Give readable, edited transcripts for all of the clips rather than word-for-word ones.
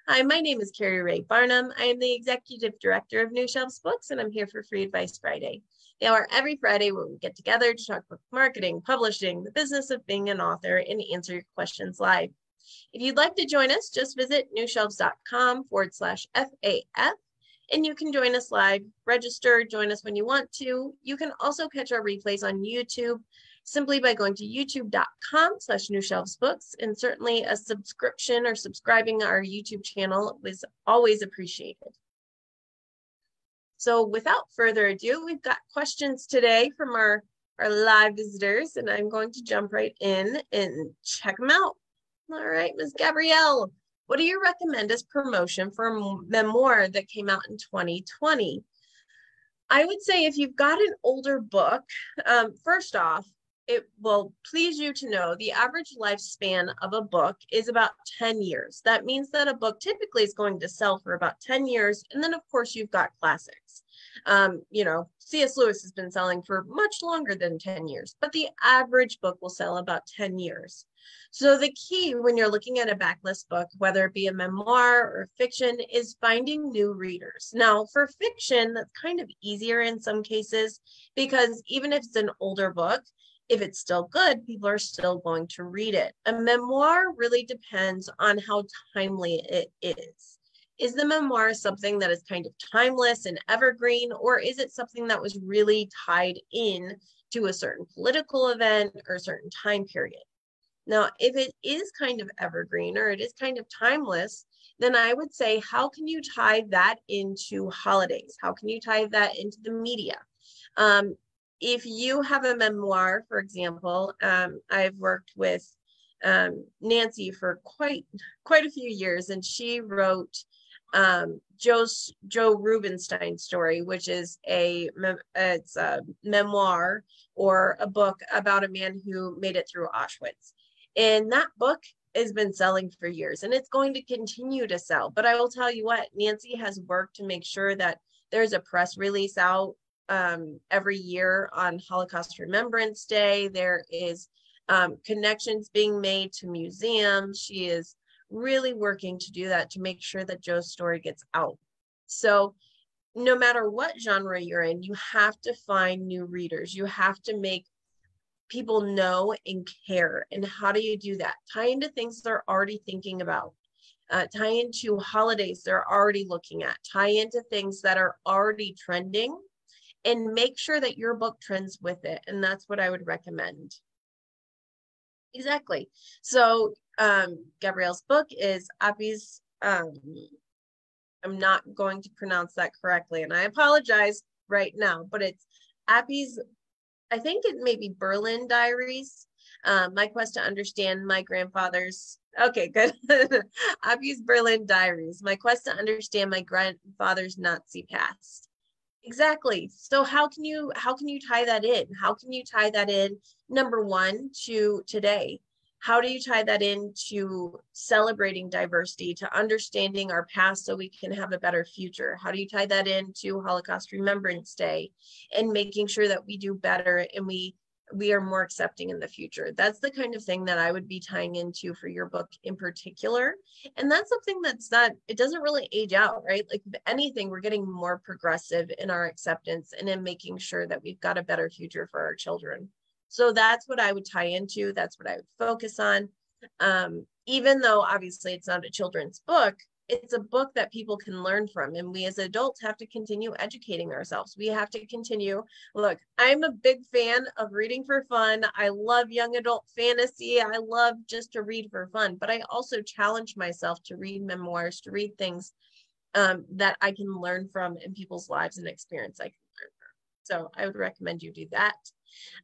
Hi, my name is Carrie Ray Barnum. I am the Executive Director of New Shelves Books, and I'm here for Free Advice Friday. They are every Friday where we get together to talk about marketing, publishing, the business of being an author, and answer your questions live. If you'd like to join us, just visit newshelves.com/FAF, and you can join us live, register, join us when you want to. You can also catch our replays on YouTube simply by going to youtube.com/newshelvesbooks, and certainly a subscription or subscribing our YouTube channel is always appreciated. So without further ado, we've got questions today from our live visitors, and I'm going to jump right in and check them out. All right, Ms. Gabrielle, what do you recommend as promotion for a memoir that came out in 2020? I would say if you've got an older book, first off, it will please you to know the average lifespan of a book is about 10 years. That means that a book typically is going to sell for about 10 years. And then, of course, you've got classics. C.S. Lewis has been selling for much longer than 10 years, but the average book will sell about 10 years. So the key when you're looking at a backlist book, whether it be a memoir or fiction, is finding new readers. Now, for fiction, that's kind of easier in some cases because even if it's an older book, if it's still good, people are still going to read it. A memoir really depends on how timely it is. Is the memoir something that is kind of timeless and evergreen, or is it something that was really tied in to a certain political event or a certain time period? Now, if it is kind of evergreen or it is kind of timeless, then I would say, how can you tie that into holidays? How can you tie that into the media? If you have a memoir, for example, I've worked with Nancy for quite a few years, and she wrote Joe Rubinstein's story, which is it's a memoir or a book about a man who made it through Auschwitz. And that book has been selling for years, and it's going to continue to sell. But I will tell you what, Nancy has worked to make sure that there's a press release out every year on Holocaust Remembrance Day. There is connections being made to museums. She is really working to do that to make sure that Joe's story gets out. So no matter what genre you're in, you have to find new readers. You have to make people know and care. And how do you do that? Tie into things they're already thinking about. Tie into holidays they're already looking at. Tie into things that are already trending, and make sure that your book trends with it. And that's what I would recommend. Exactly. So Gabrielle's book is Appy's, I'm not going to pronounce that correctly, and I apologize right now, but it's Appy's, I think it may be Berlin Diaries. My quest to understand my grandfather's, okay, good. Appy's Berlin Diaries, my quest to understand my grandfather's Nazi past. Exactly. So how can you tie that in? How can you tie that in, number one, to today? How do you tie that into celebrating diversity, to understanding our past so we can have a better future? How do you tie that into Holocaust Remembrance Day and making sure that we do better and we are more accepting in the future? That's the kind of thing that I would be tying into for your book in particular. And that's something it doesn't really age out, right? Like if anything, we're getting more progressive in our acceptance and in making sure that we've got a better future for our children. So that's what I would tie into. That's what I would focus on. Even though obviously it's not a children's book, it's a book that people can learn from. And we as adults have to continue educating ourselves. We have to continue. Look, I'm a big fan of reading for fun. I love young adult fantasy. I love just to read for fun, but I also challenge myself to read memoirs, to read things that I can learn from in people's lives and experience I can learn from. So I would recommend you do that.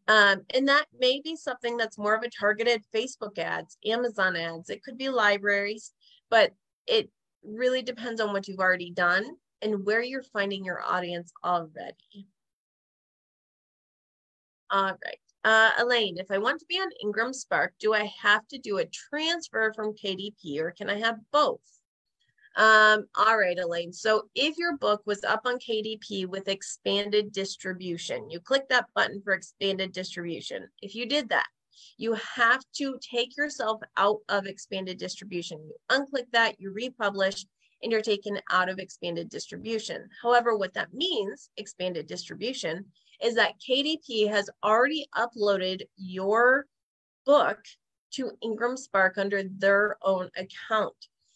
And that may be something that's more of a targeted Facebook ads, Amazon ads. It could be libraries, but it really depends on what you've already done and where you're finding your audience already. All right. Elaine, if I want to be on Ingram Spark, do I have to do a transfer from KDP or can I have both? All right, Elaine. So if your book was up on KDP with expanded distribution, you click that button for expanded distribution. If you did that, you have to take yourself out of expanded distribution. You unclick that, you republish, and you're taken out of expanded distribution. However, what that means, expanded distribution, is that KDP has already uploaded your book to Ingram Spark under their own account.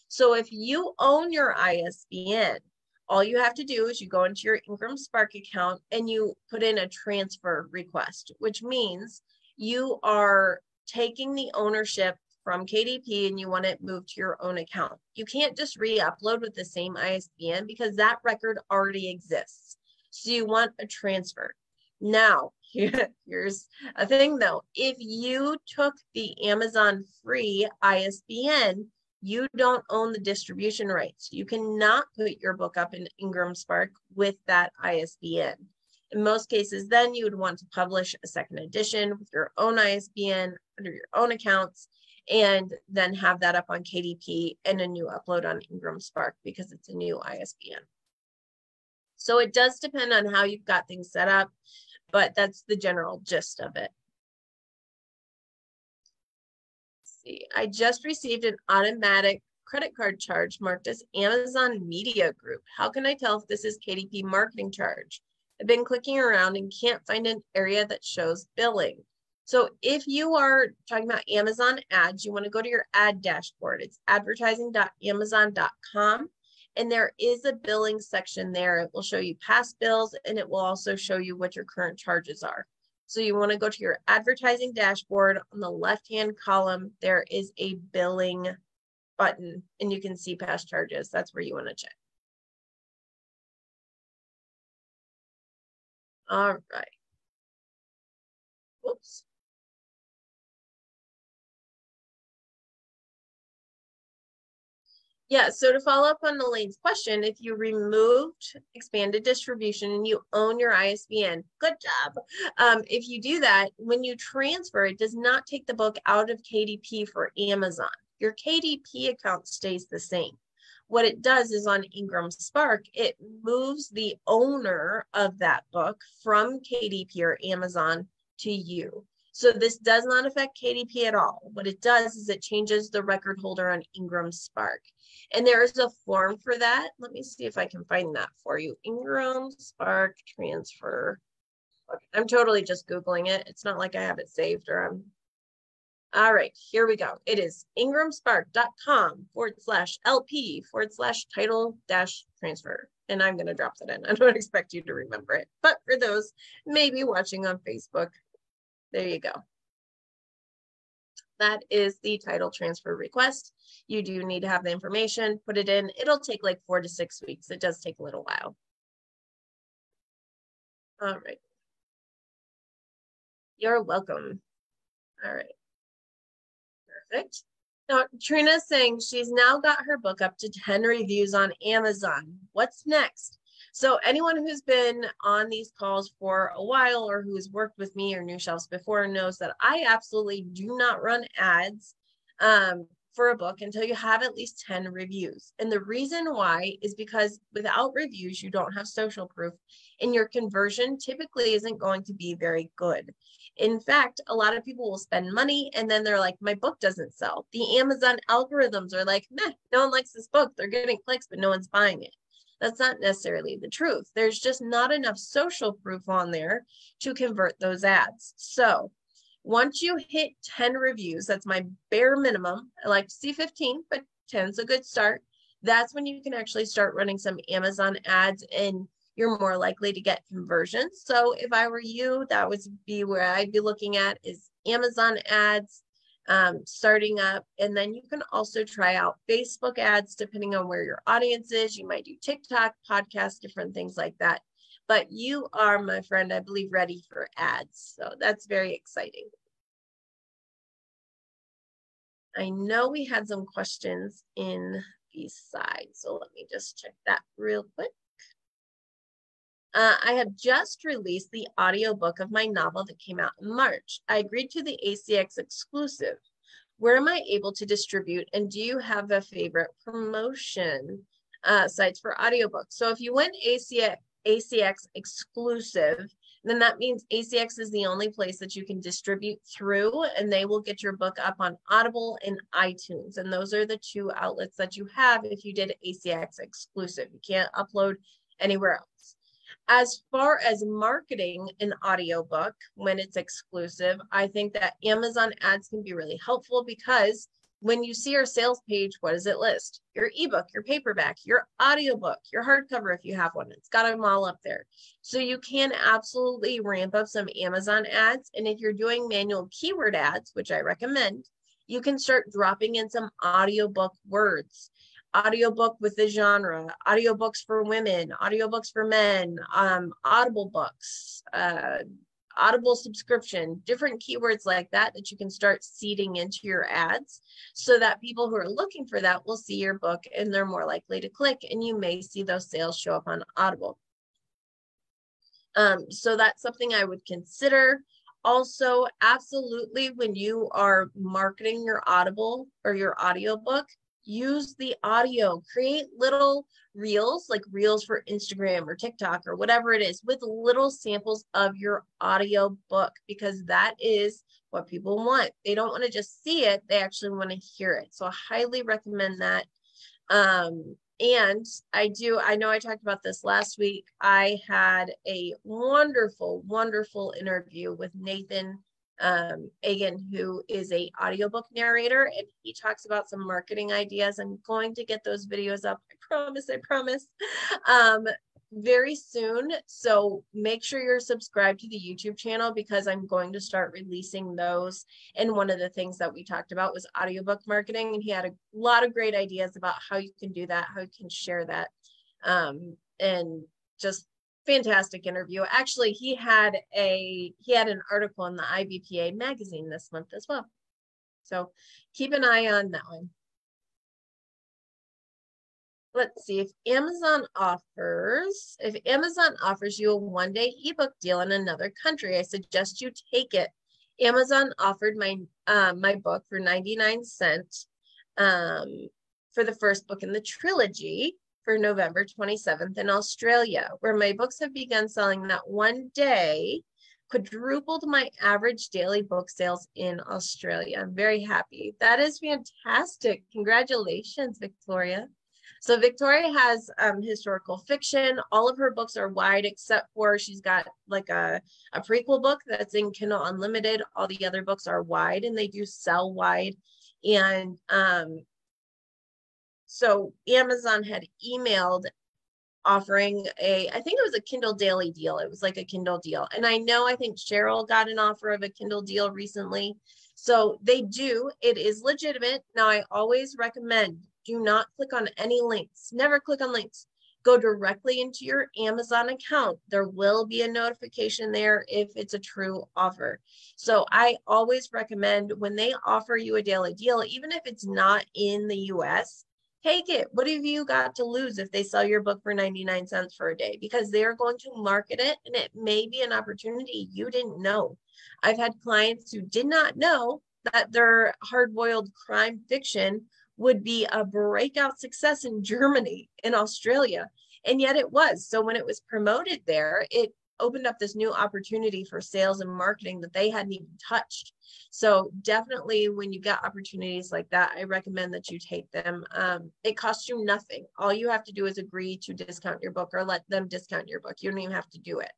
So if you own your ISBN, all you have to do is you go into your Ingram Spark account and you put in a transfer request, which means you are taking the ownership from KDP and you want it moved to your own account. You can't just re-upload with the same ISBN because that record already exists. So you want a transfer. Now, here's a thing though. If you took the Amazon free ISBN, you don't own the distribution rights. You cannot put your book up in Ingram Spark with that ISBN. In most cases, then you would want to publish a second edition with your own ISBN under your own accounts, and then have that up on KDP and a new upload on Ingram Spark because it's a new ISBN. So it does depend on how you've got things set up, but that's the general gist of it. See, I just received an automatic credit card charge marked as Amazon Media Group. How can I tell if this is KDP marketing charge? I've been clicking around and can't find an area that shows billing. So if you are talking about Amazon ads, you want to go to your ad dashboard. It's advertising.amazon.com. And there is a billing section there. It will show you past bills and it will also show you what your current charges are. So you want to go to your advertising dashboard. On the left-hand column, there is a billing button and you can see past charges. That's where you want to check. All right. Whoops. Yeah, so to follow up on Elaine's question, if you removed expanded distribution and you own your ISBN, good job. If you do that, when you transfer, it does not take the book out of KDP for Amazon. Your KDP account stays the same. What it does is on Ingram Spark, it moves the owner of that book from KDP or Amazon to you. So this does not affect KDP at all. What it does is it changes the record holder on Ingram Spark. And there is a form for that. Let me see if I can find that for you. Ingram Spark transfer. Okay, I'm totally just Googling it. It's not like I have it saved or I'm. All right, here we go. It is ingramspark.com/LP/title-transfer. And I'm going to drop that in. I don't expect you to remember it. But for those maybe watching on Facebook, there you go. That is the title transfer request. You do need to have the information, put it in. It'll take like 4 to 6 weeks. It does take a little while. All right. You're welcome. All right. Perfect. Now, Trina's saying she's now got her book up to 10 reviews on Amazon. What's next? So anyone who's been on these calls for a while or who's worked with me or New Shelves before knows that I absolutely do not run ads for a book until you have at least 10 reviews. And the reason why is because without reviews, you don't have social proof and your conversion typically isn't going to be very good. In fact, a lot of people will spend money and then they're like, my book doesn't sell. The Amazon algorithms are like, meh, no one likes this book. They're getting clicks, but no one's buying it. That's not necessarily the truth. There's just not enough social proof on there to convert those ads. So once you hit 10 reviews, that's my bare minimum. I like to see 15, but 10 is a good start. That's when you can actually start running some Amazon ads and you're more likely to get conversions. So if I were you, that would be where I'd be looking at is Amazon ads, starting up. And then you can also try out Facebook ads, depending on where your audience is. You might do TikTok, podcasts, different things like that. But you are, my friend, I believe, ready for ads. So that's very exciting. I know we had some questions in these sides. So let me just check that real quick. I have just released the audiobook of my novel that came out in March. I agreed to the ACX exclusive. Where am I able to distribute? And do you have a favorite promotion sites for audiobooks? So if you went ACX exclusive, then that means ACX is the only place that you can distribute through, and they will get your book up on Audible and iTunes. And those are the two outlets that you have if you did ACX exclusive. You can't upload anywhere else. As far as marketing an audiobook when it's exclusive, I think that Amazon ads can be really helpful, because when you see our sales page, what does it list? Your ebook, your paperback, your audiobook, your hardcover if you have one. It's got them all up there. So you can absolutely ramp up some Amazon ads. And if you're doing manual keyword ads, which I recommend, you can start dropping in some audiobook words. Audiobook with the genre, audiobooks for women, audiobooks for men, Audible books, Audible subscription, different keywords like that that you can start seeding into your ads, so that people who are looking for that will see your book and they're more likely to click, and you may see those sales show up on Audible. So that's something I would consider. Also, absolutely, when you are marketing your Audible or your audiobook, use the audio, create little reels, like reels for Instagram or TikTok or whatever it is, with little samples of your audio book, because that is what people want. They don't want to just see it, they actually want to hear it. So I highly recommend that. And I know I talked about this last week. I had a wonderful, wonderful interview with Nathan Agan, who is a audiobook narrator, and he talks about some marketing ideas. I'm going to get those videos up. I promise. Very soon. So make sure you're subscribed to the YouTube channel, because I'm going to start releasing those. And one of the things that we talked about was audiobook marketing, and he had a lot of great ideas about how you can do that, how you can share that. And just fantastic interview. Actually, he had an article in the IBPA magazine this month as well. So keep an eye on that one. Let's see, if Amazon offers you a one-day ebook deal in another country, I suggest you take it. Amazon offered my book for 99 cents for the first book in the trilogy for November 27th in Australia, where my books have begun selling that one day, quadrupled my average daily book sales in Australia. I'm very happy. That is fantastic. Congratulations, Victoria. So Victoria has historical fiction. All of her books are wide, except for she's got like a prequel book that's in Kindle Unlimited. All the other books are wide, and they do sell wide. And so Amazon had emailed offering I think it was a Kindle Daily deal. It was like a Kindle deal. And I think Cheryl got an offer of a Kindle deal recently. So they do, it is legitimate. Now, I always recommend, do not click on any links. Never click on links. Go directly into your Amazon account. There will be a notification there if it's a true offer. So I always recommend, when they offer you a daily deal, even if it's not in the US, take it. What have you got to lose if they sell your book for 99 cents for a day? Because they're going to market it, and it may be an opportunity you didn't know. I've had clients who did not know that their hard-boiled crime fiction would be a breakout success in Germany, in Australia, and yet it was. So when it was promoted there, it opened up this new opportunity for sales and marketing that they hadn't even touched. So definitely, when you get opportunities like that, I recommend that you take them. It costs you nothing. All you have to do is agree to discount your book, or let them discount your book. You don't even have to do it.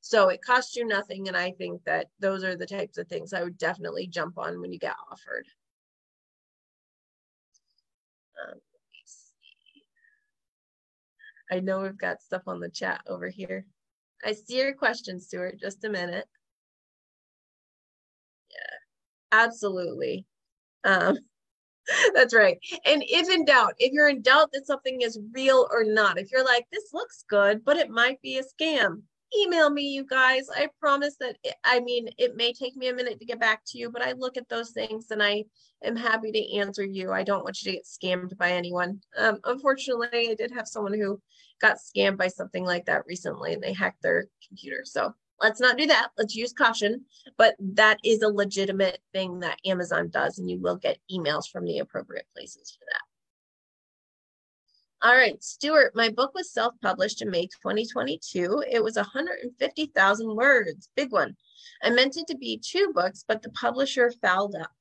So it costs you nothing. And I think that those are the types of things I would definitely jump on when you get offered. Let me see. I know we've got stuff on the chat over here. I see your question, Stuart. Just a minute. Yeah, absolutely. That's right. And if in doubt, if you're in doubt that something is real or not, if you're like, this looks good, but it might be a scam, email me, you guys. I promise that, it may take me a minute to get back to you, but I look at those things and I am happy to answer you. I don't want you to get scammed by anyone. Unfortunately, I did have someone who got scammed by something like that recently, and they hacked their computer. So let's not do that. Let's use caution. But that is a legitimate thing that Amazon does, and you will get emails from the appropriate places for All right, Stuart, my book was self-published in May 2022. It was 150,000 words, big one. I meant it to be 2 books, but the publisher fouled up.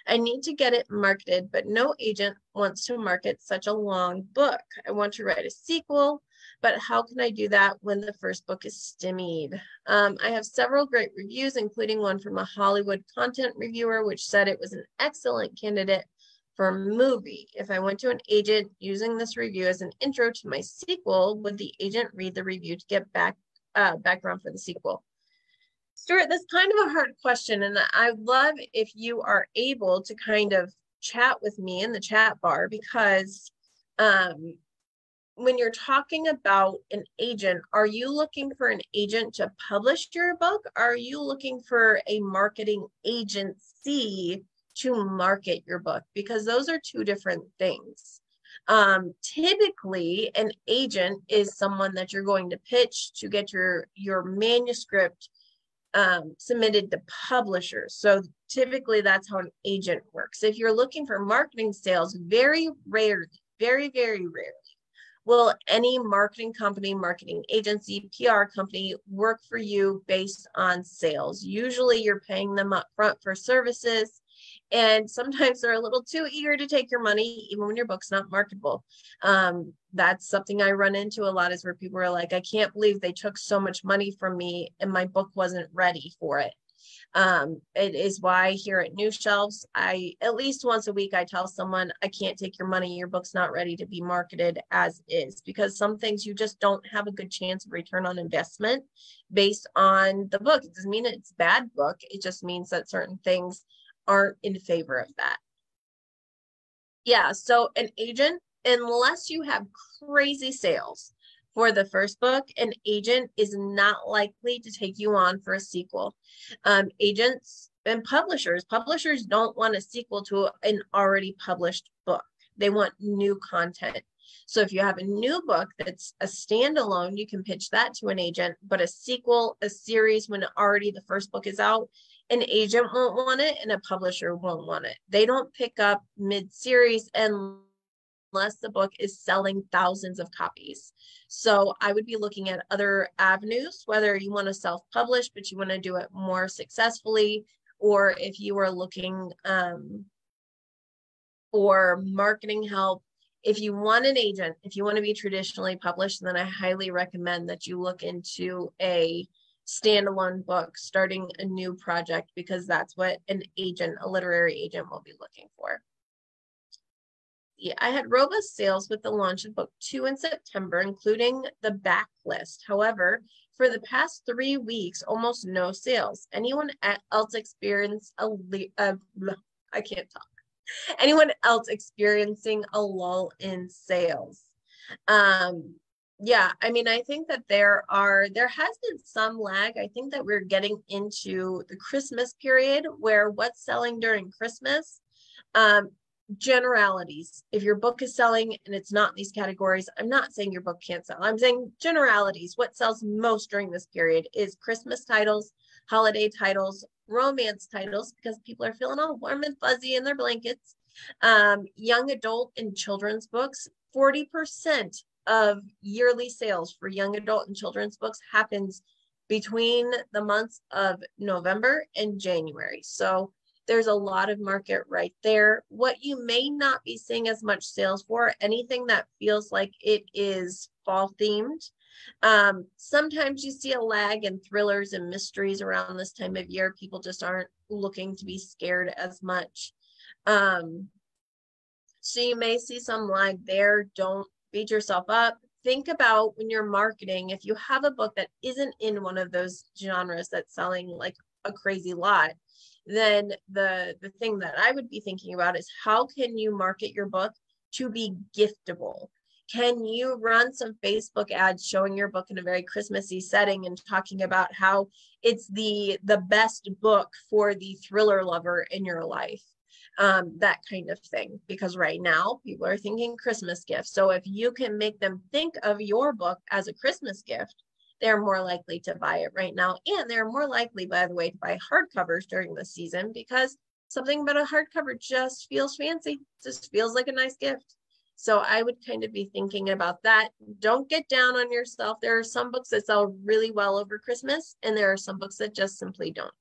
I need to get it marketed, but no agent wants to market such a long book. I want to write a sequel, but how can I do that when the first book is stymied? I have several great reviews, including one from a Hollywood content reviewer, which said it was an excellent candidate for a movie. If I went to an agent using this review as an intro to my sequel, would the agent read the review to get background for the sequel? Stuart, that's kind of a hard question, and I'd love if you are able to kind of chat with me in the chat bar, because when you're talking about an agent, are you looking for an agent to publish your book? Are you looking for a marketing agency to market your book? Because those are 2 different things. Typically, an agent is someone that you're going to pitch to get your manuscript submitted to publishers. So typically that's how an agent works. If you're looking for marketing sales, very rarely, very, very rarely will any marketing company, marketing agency, PR company work for you based on sales. Usually you're paying them up front for services, and sometimes they're a little too eager to take your money, even when your book's not marketable. That's something I run into a lot, is where people are like, I can't believe they took so much money from me and my book wasn't ready for it. It is why here at New Shelves, at least once a week, I tell someone, I can't take your money. Your book's not ready to be marketed as is, because some things you just don't have a good chance of return on investment based on the book. It doesn't mean it's a bad book. It just means that certain things aren't in favor of that. Yeah, so an agent, unless you have crazy sales for the first book, an agent is not likely to take you on for a sequel. Agents and publishers don't want a sequel to an already published book. They want new content. So if you have a new book that's a standalone, you can pitch that to an agent, but a sequel, a series, when already the first book is out, an agent won't want it and a publisher won't want it. They don't pick up mid-series unless the book is selling thousands of copies. So I would be looking at other avenues, whether you want to self-publish, but you want to do it more successfully, or if you are looking for marketing help. If you want an agent, if you want to be traditionally published, then I highly recommend that you look into a standalone book, starting a new project, because that's what an agent, a literary agent, will be looking for. Yeah, I had robust sales with the launch of book 2 in September, including the backlist. However, for the past 3 weeks, almost no sales. Anyone else experience I can't talk. Anyone else experiencing a lull in sales? Yeah, I mean, I think that there has been some lag. I think that we're getting into the Christmas period, where what's selling during Christmas, generalities. If your book is selling and it's not in these categories, I'm not saying your book can't sell. I'm saying generalities. What sells most during this period is Christmas titles, holiday titles, romance titles, because people are feeling all warm and fuzzy in their blankets. Young adult and children's books. 40% of yearly sales for young adult and children's books happens between the months of November and January. So there's a lot of market right there. What you may not be seeing as much sales for, anything that feels like it is fall themed. Sometimes you see a lag in thrillers and mysteries around this time of year. People just aren't looking to be scared as much. So you may see some lag there. Don't beat yourself up. Think about when you're marketing, if you have a book that isn't in one of those genres that's selling like a crazy lot, then the thing that I would be thinking about is, how can you market your book to be giftable? Can you run some Facebook ads showing your book in a very Christmassy setting and talking about how it's the best book for the thriller lover in your life? That kind of thing, because right now people are thinking Christmas gifts. So if you can make them think of your book as a Christmas gift, they're more likely to buy it right now. And they're more likely, by the way, to buy hardcovers during the season, because something about a hardcover just feels fancy, just feels like a nice gift. So I would kind of be thinking about that. Don't get down on yourself. There are some books that sell really well over Christmas, and there are some books that just simply don't.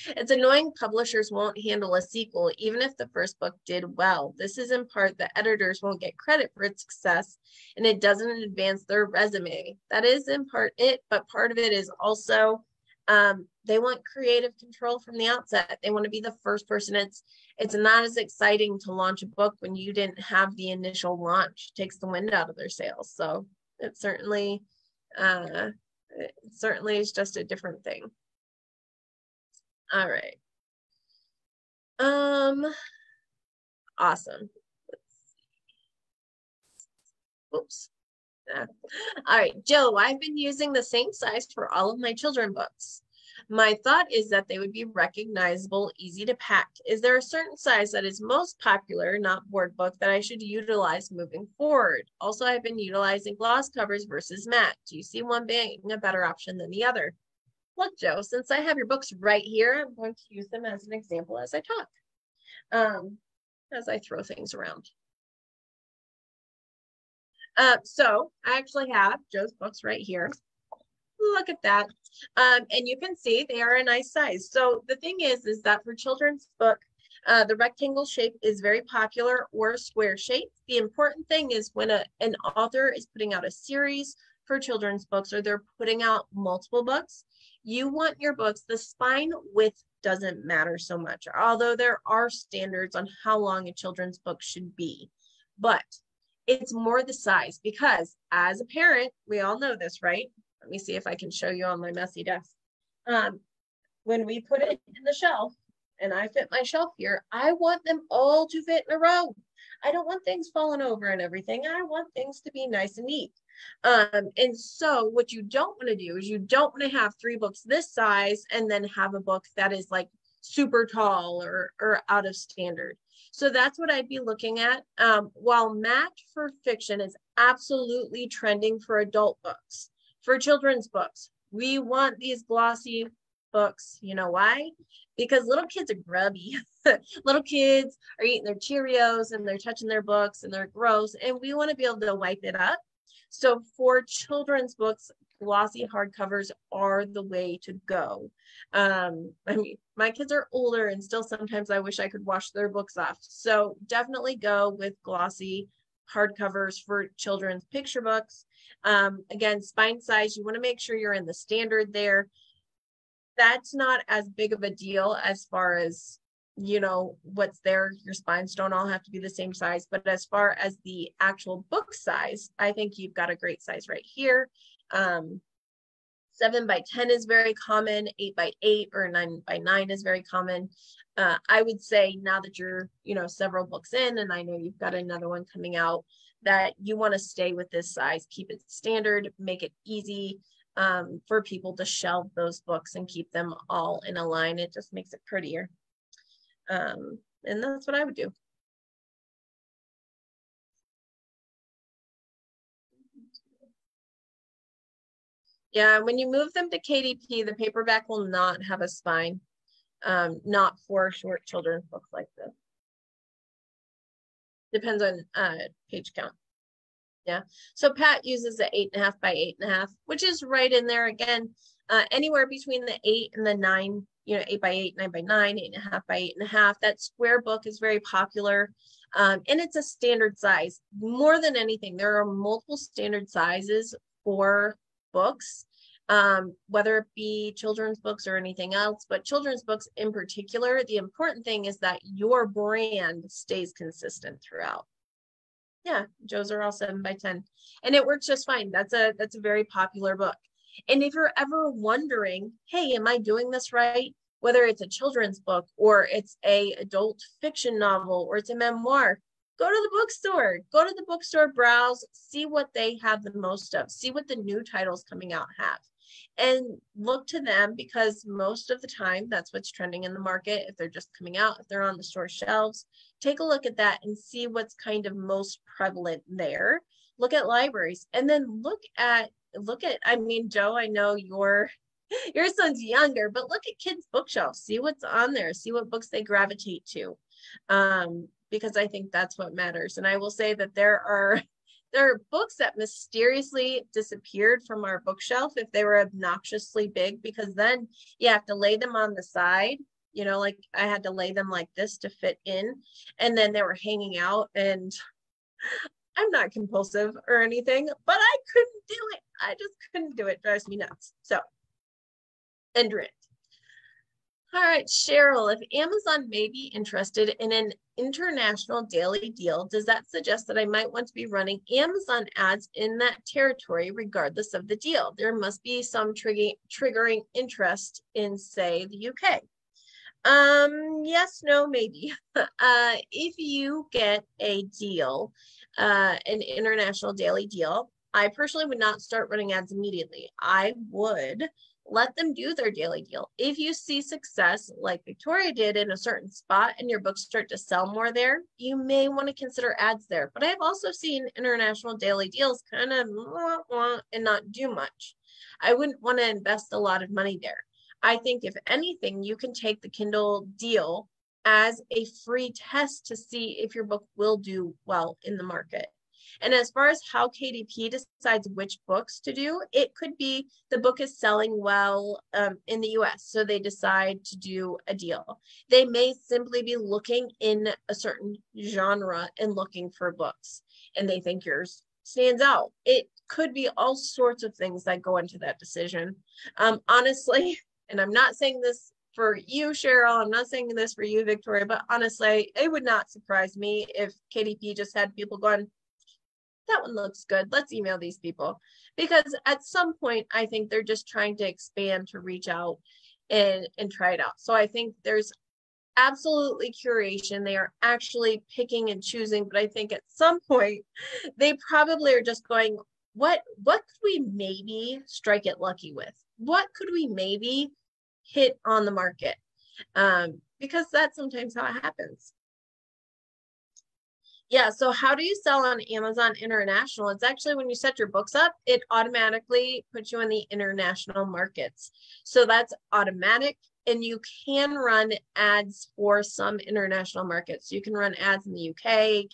It's annoying publishers won't handle a sequel, even if the first book did well. This is in part that editors won't get credit for its success, and it doesn't advance their resume. That is in part it, but part of it is also they want creative control from the outset. They want to be the first person. It's not as exciting to launch a book when you didn't have the initial launch. It takes the wind out of their sails. So it certainly is just a different thing. All right. Awesome. Oops. All right, Joe, I've been using the same size for all of my children books. My thought is that they would be recognizable, easy to pack. Is there a certain size that is most popular, not board book, that I should utilize moving forward? Also, I've been utilizing gloss covers versus matte. Do you see one being a better option than the other? Look, Joe, since I have your books right here, I'm going to use them as an example as I talk, as I throw things around. So I actually have Joe's books right here. Look at that. And you can see they are a nice size. So the thing is that for children's book, the rectangle shape is very popular, or square shape. The important thing is when an author is putting out a series for children's books, or they're putting out multiple books, you want your books, the spine width doesn't matter so much, although there are standards on how long a children's book should be. But it's more the size, because as a parent, we all know this, right? Let me see if I can show you on my messy desk. When we put it in the shelf, and I fit my shelf here, I want them all to fit in a row. I don't want things falling over and everything. I want things to be nice and neat. And so what you don't want to do is you don't want to have 3 books this size and then have a book that is like super tall or out of standard. So that's what I'd be looking at. While matte for fiction is absolutely trending for adult books, for children's books, we want these glossy books. You know why? Because little kids are grubby. Little kids are eating their Cheerios and they're touching their books and they're gross, and we want to be able to wipe it up. So for children's books, glossy hardcovers are the way to go. I mean, my kids are older and still sometimes I wish I could wash their books off. So definitely go with glossy hardcovers for children's picture books. Again, spine size, you want to make sure you're in the standard there. That's not as big of a deal as far as, you know, what's there. Your spines don't all have to be the same size, but as far as the actual book size, I think you've got a great size right here. 7 by 10 is very common. 8 by 8 or 9 by 9 is very common. I would say now that you're, you know, several books in, and I know you've got another one coming out, that you want to stay with this size, keep it standard, make it easy for people to shelve those books and keep them all in a line. It just makes it prettier. And that's what I would do. Yeah, when you move them to KDP, the paperback will not have a spine, not for short children's books like this. Depends on page count. Yeah, so Pat uses the 8.5 by 8.5, which is right in there again, anywhere between the 8 and the 9, you know, 8 by 8, 9 by 9, 8.5 by 8.5. That square book is very popular. And it's a standard size. More than anything, there are multiple standard sizes for books, whether it be children's books or anything else, but children's books in particular, the important thing is that your brand stays consistent throughout. Yeah, Joe's are all 7 by 10, and it works just fine. That's a very popular book. And if you're ever wondering, hey, am I doing this right? Whether it's a children's book or it's a adult fiction novel or it's a memoir, go to the bookstore. Go to the bookstore, browse, see what they have the most of, see what the new titles coming out have, and look to them, because most of the time that's what's trending in the market. If they're just coming out, if they're on the store shelves, take a look at that and see what's kind of most prevalent there. Look at libraries, and then look at, I mean, Joe, I know your son's younger, but look at kids' bookshelves, see what's on there, see what books they gravitate to. because I think that's what matters. And I will say that there are books that mysteriously disappeared from our bookshelf if they were obnoxiously big, because then you have to lay them on the side, you know, like I had to lay them like this to fit in, and then they were hanging out. And I'm not compulsive or anything, but I couldn't do it. I just couldn't do it. It drives me nuts. So, end rant. All right, Cheryl, if Amazon may be interested in an international daily deal, does that suggest that I might want to be running Amazon ads in that territory regardless of the deal? There must be some triggering interest in, say, the UK. Yes, no, maybe. If you get a deal, an international daily deal, I personally would not start running ads immediately. I would let them do their daily deal. If you see success like Victoria did in a certain spot and your books start to sell more there, you may want to consider ads there. But I've also seen international daily deals kind of and not do much. I wouldn't want to invest a lot of money there. I think if anything, you can take the Kindle deal as a free test to see if your book will do well in the market. And as far as how KDP decides which books to do, it could be the book is selling well in the US, so they decide to do a deal. They may simply be looking in a certain genre and looking for books, and they think yours stands out. It could be all sorts of things that go into that decision. Honestly, and I'm not saying this for you, Cheryl, I'm not saying this for you, Victoria, but honestly, it would not surprise me if KDP just had people going, that one looks good, let's email these people. Because at some point, I think they're just trying to expand, to reach out and try it out. So I think there's absolutely curation. They are actually picking and choosing, but I think at some point, they probably are just going, what could we maybe strike it lucky with? What could we maybe hit on the market? Because that's sometimes how it happens. Yeah, so how do you sell on Amazon International? It's actually when you set your books up, it automatically puts you in the international markets. So that's automatic, and you can run ads for some international markets. You can run ads in the UK,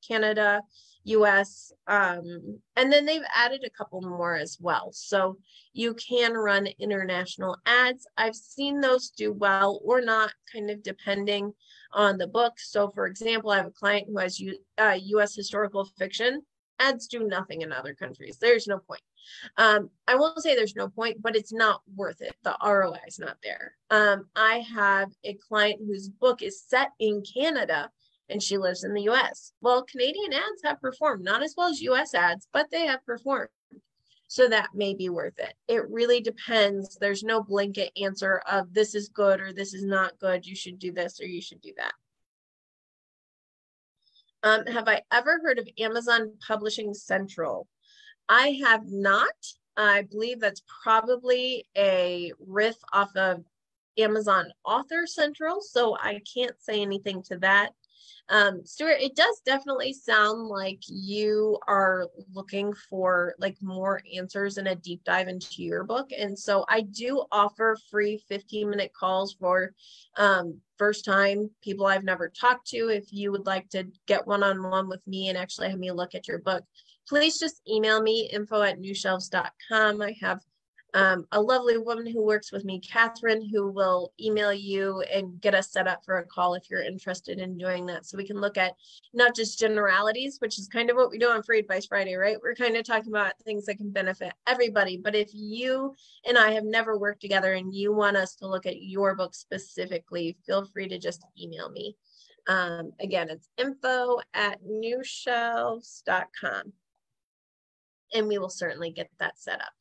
Canada, US, and then they've added a couple more as well. So you can run international ads. I've seen those do well or not, kind of depending on the book. So for example, I have a client who has US historical fiction. Ads do nothing in other countries. There's no point. I won't say there's no point, but it's not worth it. The ROI is not there. I have a client whose book is set in Canada and she lives in the US. Well, Canadian ads have performed, not as well as US ads, but they have performed. So that may be worth it. It really depends. There's no blanket answer of this is good or this is not good. You should do this or you should do that. Have I ever heard of Amazon Publishing Central? I have not. I believe that's probably a riff off of Amazon Author Central, so I can't say anything to that. Stuart, it does definitely sound like you are looking for like more answers and a deep dive into your book. And so I do offer free 15-minute calls for first time people I've never talked to. If you would like to get one-on-one with me and actually have me look at your book, please just email me, info@newshelves.com. I have a lovely woman who works with me, Catherine, who will email you and get us set up for a call if you're interested in doing that. So we can look at not just generalities, which is kind of what we do on Free Advice Friday, right? We're kind of talking about things that can benefit everybody. But if you and I have never worked together and you want us to look at your book specifically, feel free to just email me. Again, it's info@newshelves.com. And we will certainly get that set up.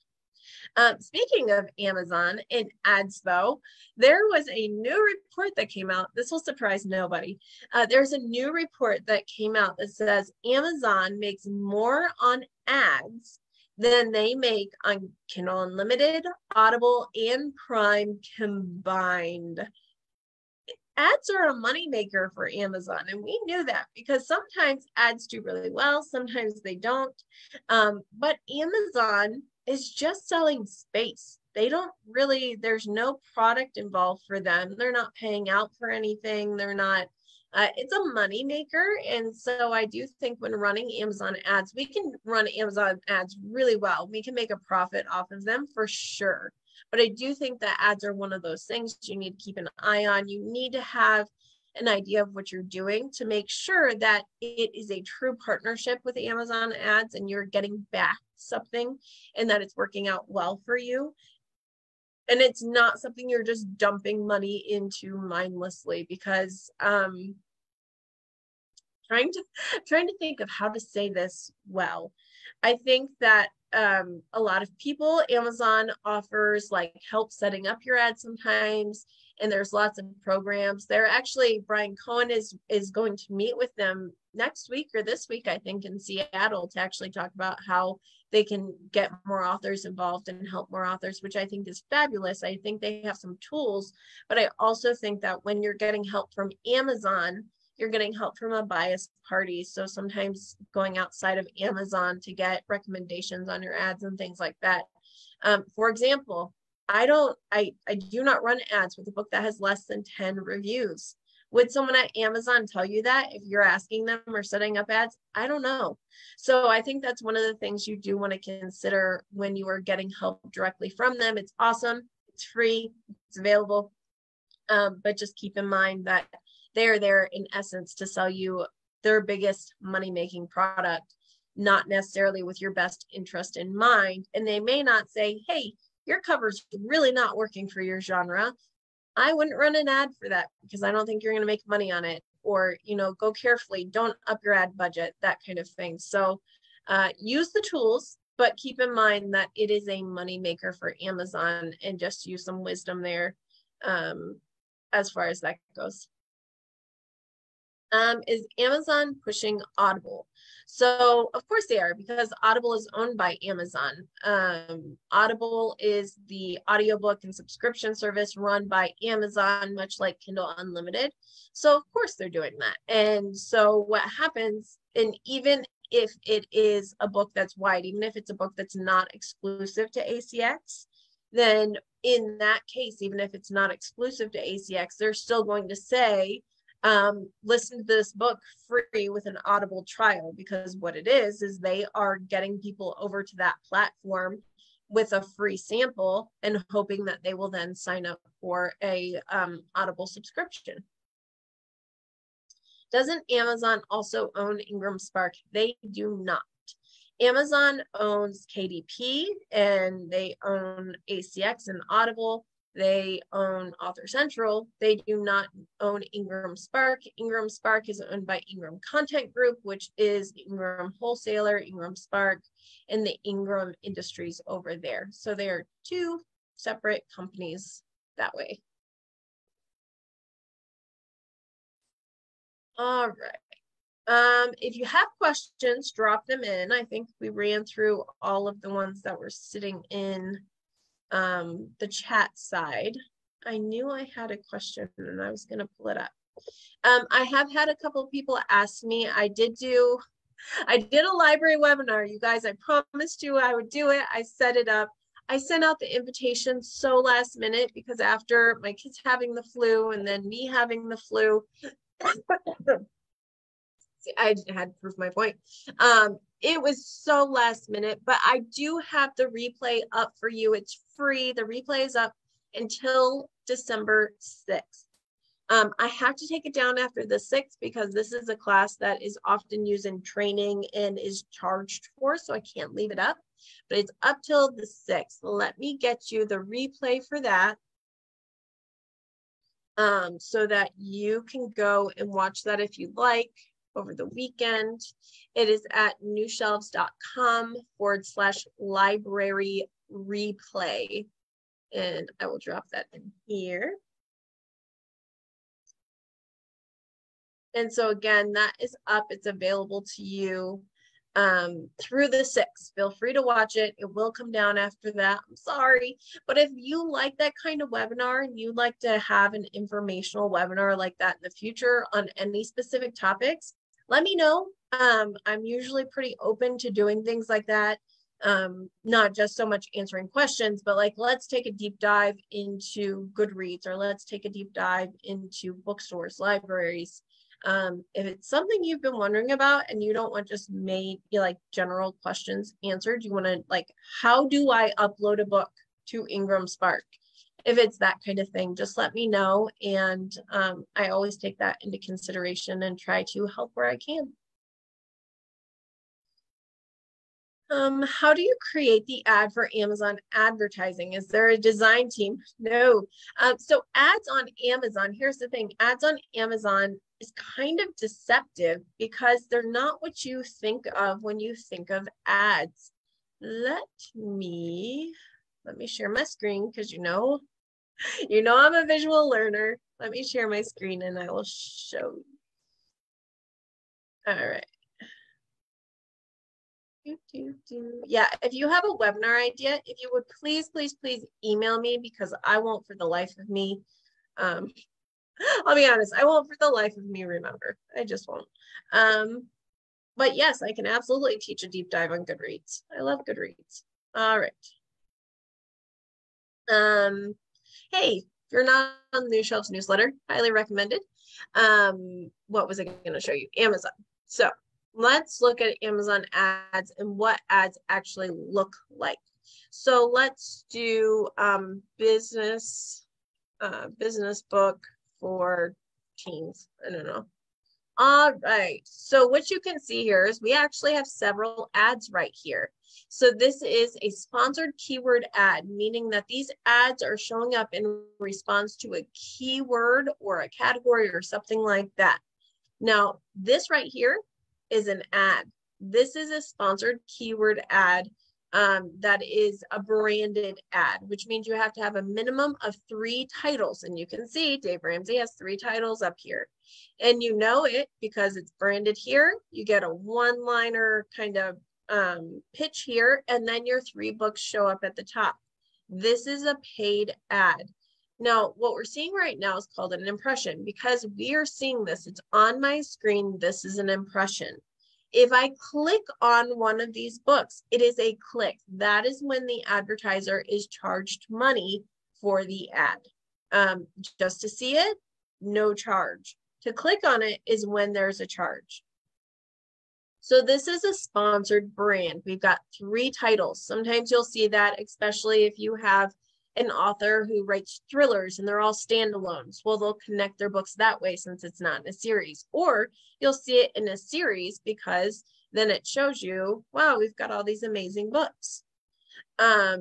Speaking of Amazon and ads, though, there was a new report that came out. This will surprise nobody. There's a new report that came out that says Amazon makes more on ads than they make on Kindle Unlimited, Audible, and Prime combined. Ads are a moneymaker for Amazon, and we knew that because sometimes ads do really well, sometimes they don't. But Amazon is just selling space. They don't really, there's no product involved for them. They're not paying out for anything. They're not It's a money maker. And so I do think when running Amazon ads, we can run Amazon ads really well. We can make a profit off of them for sure. But I do think that ads are one of those things you need to keep an eye on. You need to have an idea of what you're doing to make sure that it is a true partnership with Amazon ads and you're getting back something and that it's working out well for you. And it's not something you're just dumping money into mindlessly, because trying to think of how to say this well. I think that a lot of people, Amazon offers like help setting up your ads sometimes, and there's lots of programs. They're actually, Brian Cohen is going to meet with them next week or this week, I think, in Seattle to actually talk about how they can get more authors involved and help more authors, which I think is fabulous. I think they have some tools, but I also think that when you're getting help from Amazon, you're getting help from a biased party. So sometimes going outside of Amazon to get recommendations on your ads and things like that. For example, I do not run ads with a book that has less than 10 reviews. Would someone at Amazon tell you that if you're asking them or setting up ads? I don't know. So I think that's one of the things you do want to consider when you are getting help directly from them. It's awesome. It's free. It's available. But just keep in mind that they're there in essence to sell you their biggest money-making product, not necessarily with your best interest in mind. And they may not say, hey, your cover's really not working for your genre. I wouldn't run an ad for that because I don't think you're going to make money on it. Or, go carefully, don't up your ad budget, that kind of thing. So use the tools, but keep in mind that it is a money maker for Amazon, and just use some wisdom there as far as that goes. Is Amazon pushing Audible? So of course they are, because Audible is owned by Amazon. Audible is the audiobook and subscription service run by Amazon, much like Kindle Unlimited. So of course they're doing that. And so what happens, and even if it is a book that's wide, even if it's a book that's not exclusive to ACX, then in that case, even if it's not exclusive to ACX, they're still going to say, listen to this book free with an Audible trial, because what it is they are getting people over to that platform with a free sample and hoping that they will then sign up for a Audible subscription. Doesn't Amazon also own Ingram Spark? They do not. Amazon owns KDP, and they own ACX and Audible. They own Author Central. They do not own Ingram Spark. Ingram Spark is owned by Ingram Content Group, which is Ingram Wholesaler, Ingram Spark, and the Ingram Industries over there. So they are two separate companies that way. All right. If you have questions, drop them in. I think we ran through all of the ones that were sitting in the chat side. I knew I had a question and I was going to pull it up. I have had a couple of people ask me. I did a library webinar, you guys. I promised you I would do it. I set it up. I sent out the invitation so last minute, because after my kids having the flu and then me having the flu, I had to prove my point. It was so last minute, but I do have the replay up for you. It's free. The replay is up until December 6th. I have to take it down after the 6th because this is a class that is often used in training and is charged for, so I can't leave it up, but it's up till the 6th. Let me get you the replay for that, so that you can go and watch that if you'd like over the weekend. It is at newshelves.com/library replay. And I will drop that in here. And so again, that is up. It's available to you through the 6th. Feel free to watch it. It will come down after that. I'm sorry. But if you like that kind of webinar and you'd like to have an informational webinar like that in the future on any specific topics, let me know. I'm usually pretty open to doing things like that. Not just so much answering questions, but like, let's take a deep dive into Goodreads, or let's take a deep dive into bookstores, libraries, If it's something you've been wondering about and you don't want just like general questions answered, you want to like, how do I upload a book to Ingram Spark? If it's that kind of thing, just let me know. And I always take that into consideration and try to help where I can. How do you create the ad for Amazon advertising? Is there a design team? No. So ads on Amazon, here's the thing, ads on Amazon is kind of deceptive because they're not what you think of when you think of ads. Let me share my screen because you know I'm a visual learner. Let me share my screen and I will show you. All right. Yeah, if you have a webinar idea, if you would please email me because I won't for the life of me. I'll be honest, I won't for the life of me remember. I just won't. But yes, I can absolutely teach a deep dive on Goodreads. I love Goodreads. All right. Hey, if you're not on the New Shelves newsletter, highly recommended. What was I going to show you? Amazon. So let's look at Amazon ads and what ads actually look like. So let's do business book for teens. I don't know. All right. So what you can see here is we actually have several ads right here. So this is a sponsored keyword ad, meaning that these ads are showing up in response to a keyword or a category or something like that. Now, this right here is an ad. This is a sponsored keyword ad that is a branded ad, which means you have to have a minimum of 3 titles. And you can see Dave Ramsey has 3 titles up here. And you know it because it's branded here. You get a one-liner kind of pitch here, and then your 3 books show up at the top. This is a paid ad. Now, what we're seeing right now is called an impression. Because we are seeing this, it's on my screen, this is an impression. If I click on one of these books, it is a click. That is when the advertiser is charged money for the ad. Just to see it, no charge. To click on it is when there's a charge. So this is a sponsored brand. We've got 3 titles. Sometimes you'll see that, especially if you have an author who writes thrillers and they're all standalones. Well, they'll connect their books that way since it's not in a series. Or you'll see it in a series because then it shows you, wow, we've got all these amazing books. I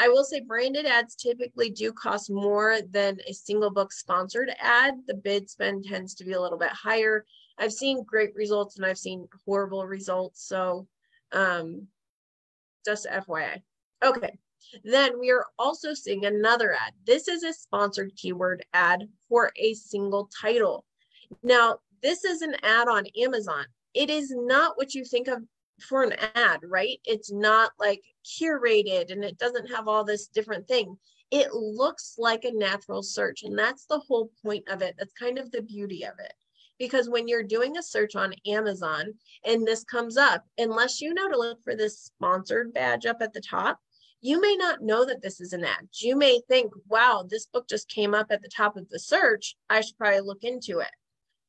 will say branded ads typically do cost more than a single book sponsored ad. The bid spend tends to be a little bit higher. I've seen great results and I've seen horrible results. So just FYI. Okay. Then we are also seeing another ad. This is a sponsored keyword ad for a single title. Now, this is an ad on Amazon. It is not what you think of for an ad, right? It's not like curated and it doesn't have all this different thing. It looks like a natural search, and that's the whole point of it. That's kind of the beauty of it. Because when you're doing a search on Amazon and this comes up, unless you know to look for this sponsored badge up at the top, you may not know that this is an ad. You may think, wow, this book just came up at the top of the search. I should probably look into it.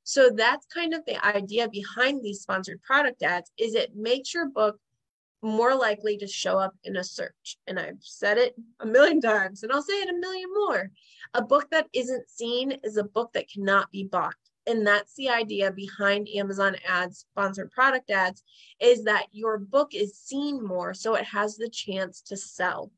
So that's kind of the idea behind these sponsored product ads, is it makes your book more likely to show up in a search. And I've said it a million times and I'll say it a million more. A book that isn't seen is a book that cannot be bought. And that's the idea behind Amazon ads, sponsored product ads, is that your book is seen more so it has the chance to sell.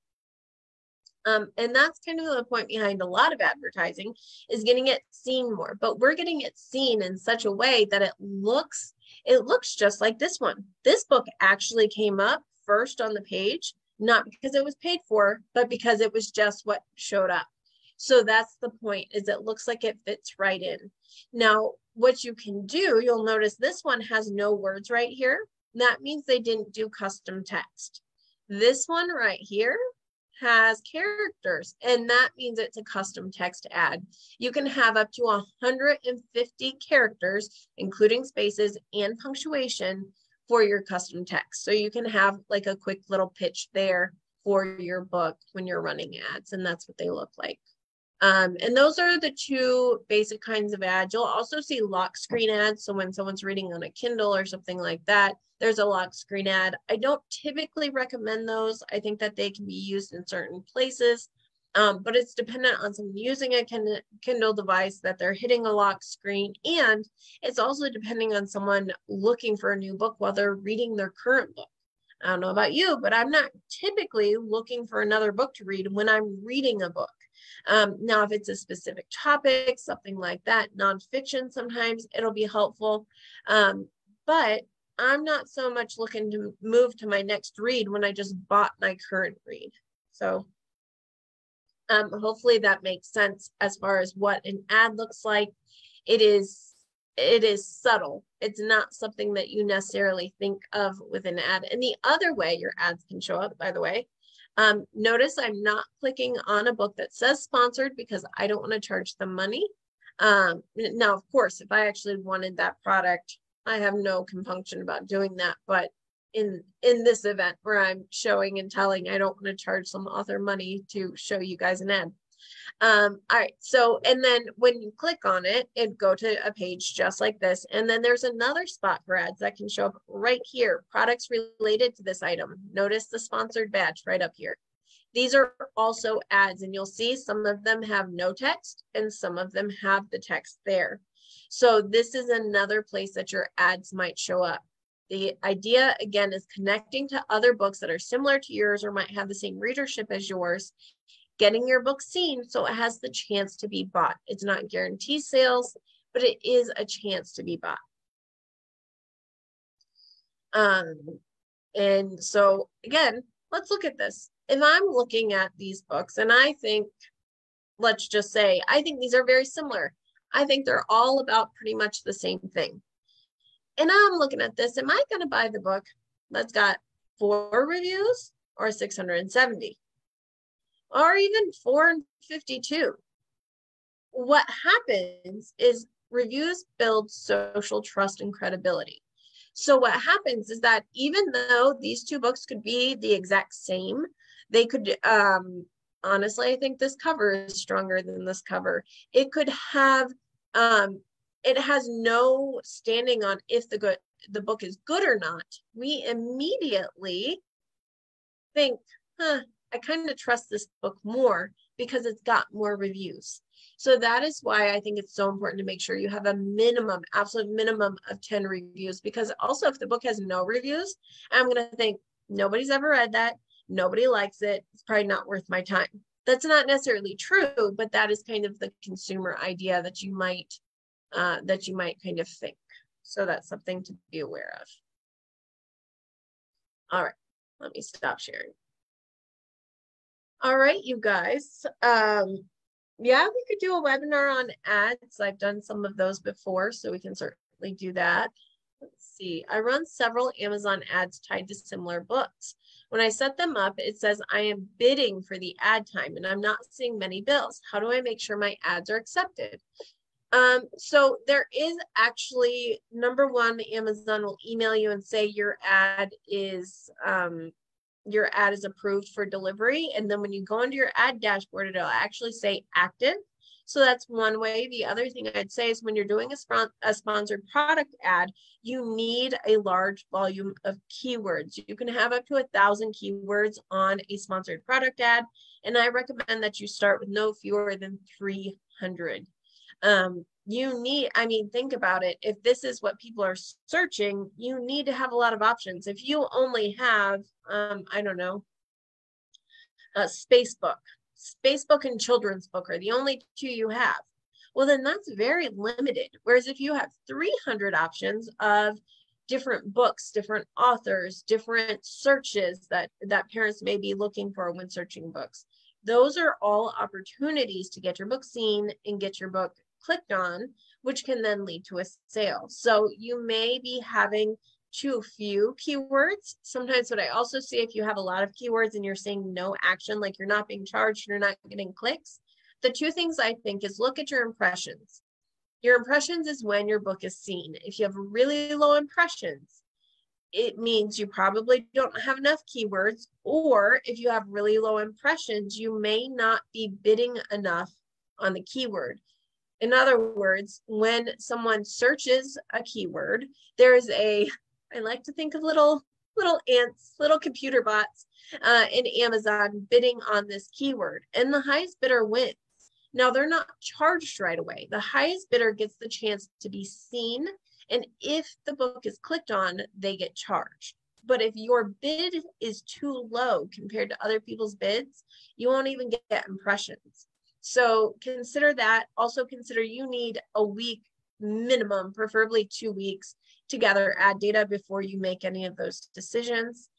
And that's kind of the point behind a lot of advertising, is getting it seen more. But we're getting it seen in such a way that it looks just like this one. This book actually came up first on the page, not because it was paid for, but because it was just what showed up. So that's the point, is it looks like it fits right in. Now, what you can do, you'll notice this one has no words right here. That means they didn't do custom text. This one right here has characters, and that means it's a custom text ad. You can have up to 150 characters, including spaces and punctuation, for your custom text. So you can have like a quick little pitch there for your book when you're running ads, and that's what they look like. And those are the two basic kinds of ads. You'll also see lock screen ads. So when someone's reading on a Kindle or something like that, there's a lock screen ad. I don't typically recommend those. I think that they can be used in certain places, but it's dependent on someone using a Kindle device that they're hitting a lock screen. And it's also depending on someone looking for a new book while they're reading their current book. I don't know about you, but I'm not typically looking for another book to read when I'm reading a book. Now, if it's a specific topic, something like that, nonfiction, sometimes it'll be helpful. But I'm not so much looking to move to my next read when I just bought my current read. So hopefully that makes sense as far as what an ad looks like. It is subtle. It's not something that you necessarily think of with an ad. And the other way your ads can show up, by the way, notice I'm not clicking on a book that says sponsored because I don't want to charge them money. Now, of course, if I actually wanted that product, I have no compunction about doing that. But in this event where I'm showing and telling, I don't want to charge some author money to show you guys an ad. All right, so, and then when you click on it, it'd go to a page just like this. And then there's another spot for ads that can show up right here, products related to this item. Notice the sponsored badge right up here. These are also ads, and you'll see some of them have no text and some of them have the text there. So this is another place that your ads might show up. The idea, again, is connecting to other books that are similar to yours or might have the same readership as yours, getting your book seen so it has the chance to be bought. It's not guaranteed sales, but it is a chance to be bought. And so again, let's look at this. If I'm looking at these books and I think, let's just say, I think these are very similar. I think they're all about pretty much the same thing. And I'm looking at this, am I going to buy the book that's got 4 reviews or 670? Or even 452. What happens is reviews build social trust and credibility. So what happens is that even though these two books could be the exact same, they could, honestly, I think this cover is stronger than this cover. It could have, it has no standing on if the book is good or not. We immediately think, I kind of trust this book more because it's got more reviews. So that is why I think it's so important to make sure you have a minimum, absolute minimum of 10 reviews, because also if the book has no reviews, I'm going to think nobody's ever read that. Nobody likes it. It's probably not worth my time. That's not necessarily true, but that is kind of the consumer idea that you might kind of think. So that's something to be aware of. All right, let me stop sharing. All right, you guys. Yeah, we could do a webinar on ads. I've done some of those before, so we can certainly do that. Let's see. I run several Amazon ads tied to similar books. When I set them up, it says I am bidding for the ad time and I'm not seeing many bills. How do I make sure my ads are accepted? So there is actually, number one, Amazon will email you and say your ad is approved for delivery. And then when you go into your ad dashboard, it'll actually say active. So that's one way. The other thing I'd say is when you're doing a sponsored product ad, you need a large volume of keywords. You can have up to 1,000 keywords on a sponsored product ad. And I recommend that you start with no fewer than 300. You need, I mean, think about it. If this is what people are searching, you need to have a lot of options. If you only have, I don't know, a space book and children's book are the only two you have, well, then that's very limited. Whereas if you have 300 options of different books, different authors, different searches that parents may be looking for when searching books, those are all opportunities to get your book seen and get your book clicked on, which can then lead to a sale. So you may be having too few keywords. Sometimes what I also see, if you have a lot of keywords and you're seeing no action, like you're not being charged, you're not getting clicks, the two things I think is look at your impressions. Your impressions is when your book is seen. If you have really low impressions, it means you probably don't have enough keywords, or if you have really low impressions, you may not be bidding enough on the keyword. In other words, when someone searches a keyword, there's I like to think of little ants, little computer bots in Amazon bidding on this keyword, and the highest bidder wins. Now, they're not charged right away. The highest bidder gets the chance to be seen, and if the book is clicked on, they get charged. But if your bid is too low compared to other people's bids, you won't even get impressions. So consider that. Also consider you need a week minimum, preferably 2 weeks, to gather ad data before you make any of those decisions.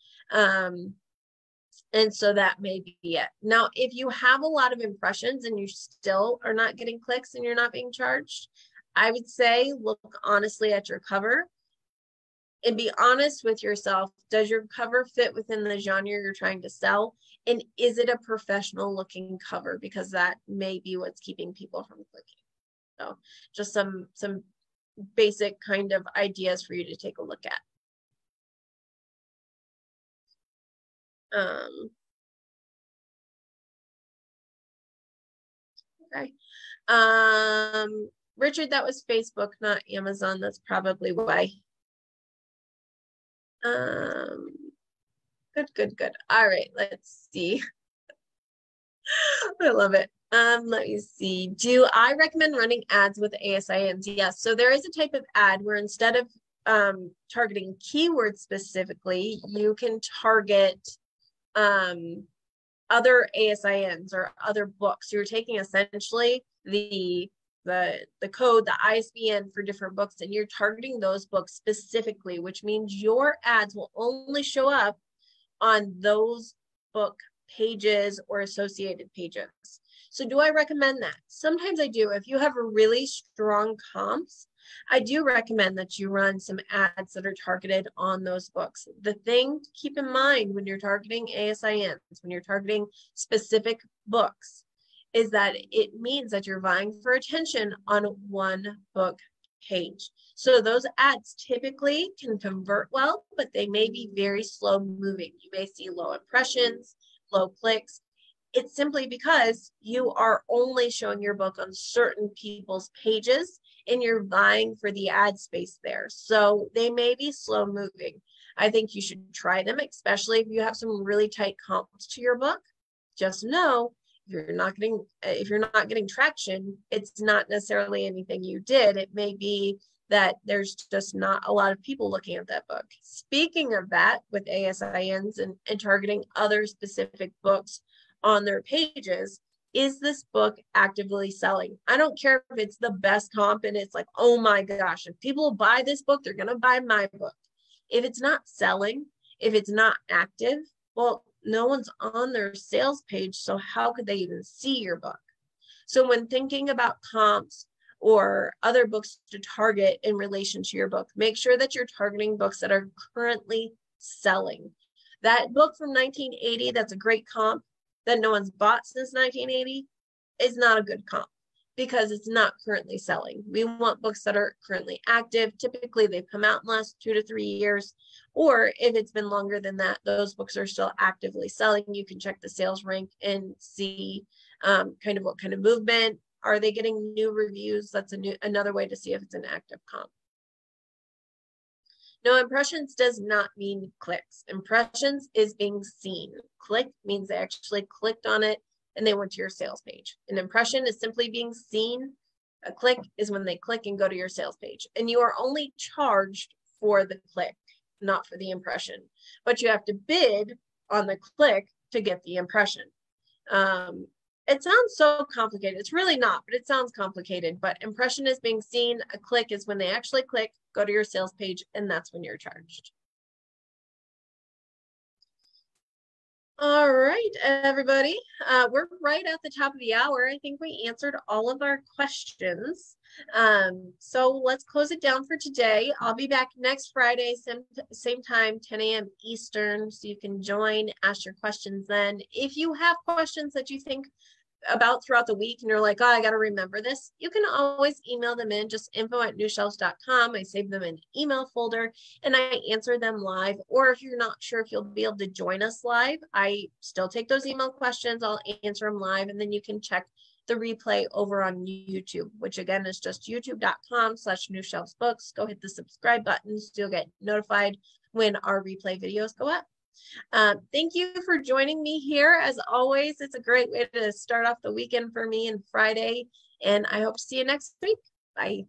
And so that may be it. Now, if you have a lot of impressions and you still are not getting clicks and you're not being charged, I would say look honestly at your cover and be honest with yourself. Does your cover fit within the genre you're trying to sell? And is it a professional looking cover? Because that may be what's keeping people from clicking. So just some basic kind of ideas for you to take a look at. Okay. Richard, that was Facebook, not Amazon. That's probably why. Good. All right, let's see. I love it. Let me see. Do I recommend running ads with ASINs? Yes. So there is a type of ad where instead of targeting keywords specifically, you can target other ASINs or other books. You're taking essentially the code, the ISBN for different books, and you're targeting those books specifically, which means your ads will only show up on those book pages or associated pages. So do I recommend that? Sometimes I do. If you have a really strong comps, I do recommend that you run some ads that are targeted on those books. The thing to keep in mind when you're targeting ASINs, when you're targeting specific books, is that it means that you're vying for attention on one book page. So those ads typically can convert well, but they may be very slow moving. You may see low impressions, low clicks. It's simply because you are only showing your book on certain people's pages and you're vying for the ad space there. So they may be slow moving. I think you should try them, especially if you have some really tight comps to your book. Just know if you're not getting traction, it's not necessarily anything you did. It may be that there's just not a lot of people looking at that book. Speaking of that, with ASINs and targeting other specific books on their pages, is this book actively selling? I don't care if it's the best comp and it's like, oh my gosh, if people buy this book, they're going to buy my book. If it's not selling, if it's not active, well, no one's on their sales page, so how could they even see your book? So when thinking about comps or other books to target in relation to your book, make sure that you're targeting books that are currently selling. That book from 1980, that's a great comp, that no one's bought since 1980, is not a good comp because it's not currently selling. We want books that are currently active. Typically, they've come out in the last 2 to 3 years, or if it's been longer than that, those books are still actively selling. You can check the sales rank and see kind of what kind of movement. Are they getting new reviews? That's another way to see if it's an active comp. No, impressions does not mean clicks. Impressions is being seen. Click means they actually clicked on it and they went to your sales page. An impression is simply being seen. A click is when they click and go to your sales page. And you are only charged for the click, not for the impression. But you have to bid on the click to get the impression. It sounds so complicated. It's really not, but it sounds complicated. But impression is being seen. A click is when they actually click, go to your sales page, and that's when you're charged. All right, everybody. We're right at the top of the hour. I think we answered all of our questions. So let's close it down for today. I'll be back next Friday, same time, 10 a.m. Eastern, so you can join, ask your questions then. If you have questions that you think about throughout the week and you're like, oh, I got to remember this, you can always email them in, just info@newshelves.com. I save them in an email folder and I answer them live. Or if you're not sure if you'll be able to join us live, I still take those email questions. I'll answer them live, and then you can check the replay over on YouTube, which again is just youtube.com/newshelvesbooks. Go hit the subscribe button so you'll get notified when our replay videos go up. Thank you for joining me here. As always, it's a great way to start off the weekend for me and Friday, and I hope to see you next week. Bye.